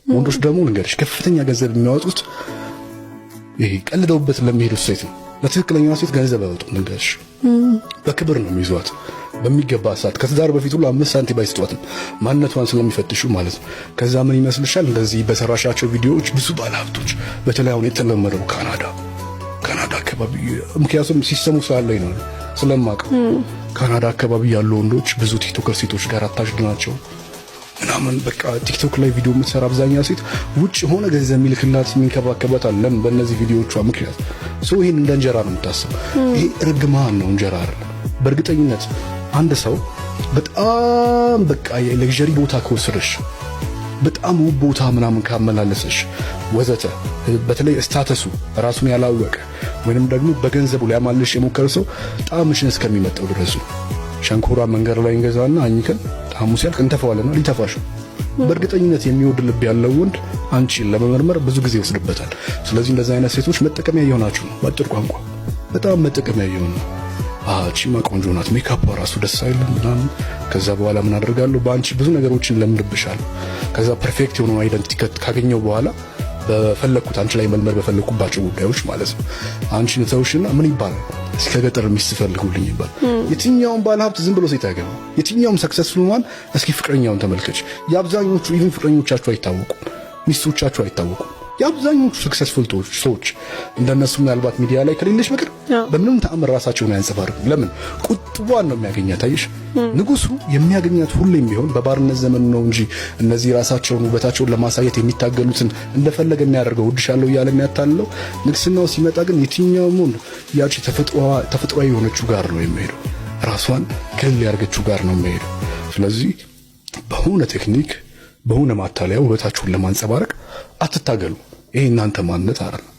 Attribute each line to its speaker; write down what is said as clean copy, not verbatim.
Speaker 1: ወንዶች ደግሞ ልንገርሽ ከፍተኛ ገንዘብ የሚያወጡት ይሄ ቀልደውበት ለሚሄዱት ሴት ነው። ለትክክለኛዋ ሴት ገንዘብ ያወጡት ልንገርሽ በክብር ነው የሚይዟት በሚገባ ሰዓት ከትዳር በፊት ሁሉ 5 ሳንቲም አይስጧትም ማንነቷን ስለሚፈትሹ ማለት ነው። ከዛ ምን ይመስልሻል እንደዚህ በሰራሻቸው ቪዲዮዎች ብዙ ባለሀብቶች በተለይ አሁን የተለመደው ካናዳ አካባቢ ምክንያቱም ሲስተሙ ስላለኝ ነው ስለማውቅ ካናዳ አካባቢ ያሉ ወንዶች ብዙ ቲክቶከር ሴቶች ጋር አታችድ ናቸው ምናምን በቃ ቲክቶክ ላይ ቪዲዮ የምትሰራ አብዛኛው ሴት ውጭ ሆነ ገንዘብ የሚልክላት የሚንከባከባት አለ በእነዚህ ቪዲዮዎቿ ምክንያት ሰው ይሄን እንደ እንጀራ ነው የምታስበው። ይሄ እርግማን ነው እንጀራ አይደለም። በእርግጠኝነት አንድ ሰው በጣም በቃ የለግዠሪ ቦታ ከወሰደሽ በጣም ውብ ቦታ ምናምን ካመላለሰሽ ወዘተ በተለይ ስታተሱ ራሱን ያላወቀ ወይንም ደግሞ በገንዘቡ ሊያማልሽ የሞከረ ሰው ጣምሽን እስከሚመጣው ድረስ ሸንኮራ መንገድ ላይ እንገዛና አኝከን ጣሙ ሲያልቅ እንተፋዋለና ሊተፋሽ በእርግጠኝነት የሚወድ ልብ ያለው ወንድ አንቺን ለመመርመር ብዙ ጊዜ ይወስድበታል። ስለዚህ እንደዛ አይነት ሴቶች መጠቀሚያ እየሆናችሁ ነው። ባጭር ቋንቋ በጣም መጠቀሚያ እየሆኑ ነው። ቺማ ቆንጆ ናት ሜካፕ ራሱ ደስ አይልም ምናምን ከዛ በኋላ ምን አደርጋለሁ በአንቺ ብዙ ነገሮችን ለምንድብሻለሁ ከዛ ፐርፌክት የሆነ አይደንቲቲ ካገኘው በኋላ በፈለኩት አንቺ ላይ መልመር በፈለኩባቸው ጉዳዮች ማለት ነው አንቺን ተውሽና ምን ይባላል እስከ ገጠር ሚስት ፈልጉልኝ ይባል። የትኛውም ባለሀብት ዝም ብሎ ሴት ያገባ የትኛውም ሰክሰስፉል ማን እስኪ ፍቅረኛውን ተመልከች። የአብዛኞቹ ኢቭን ፍቅረኞቻቸው አይታወቁም ሚስቶቻቸው አይታወቁም። የአብዛኞቹ ሰክሰስፉል ሰዎች እንደነሱ ምናልባት ሚዲያ ላይ ከሌለሽ በቀር በምንም ተአምር ራሳቸውን አያንጸባርቁም። ለምን ቁጥቧን ነው የሚያገኛት። አየሽ ንጉሱ የሚያገኛት ሁሌም ቢሆን በባርነት ዘመን ነው እንጂ እነዚህ ራሳቸውን ውበታቸውን ለማሳየት የሚታገሉትን እንደፈለገ የሚያደርገው ውድሻለሁ እያለ የሚያታልለው ንግስናው ሲመጣ ግን የትኛውም ወንድ ያቺ ተፈጥሯዊ የሆነችው ጋር ነው የሚሄደው ራሷን ክልል ያርገችው ጋር ነው የሚሄደው። ስለዚህ በሆነ ቴክኒክ በሆነ ማታለያ ውበታችሁን ለማንጸባረቅ አትታገሉ። ይሄ እናንተ ማንነት አይደለም።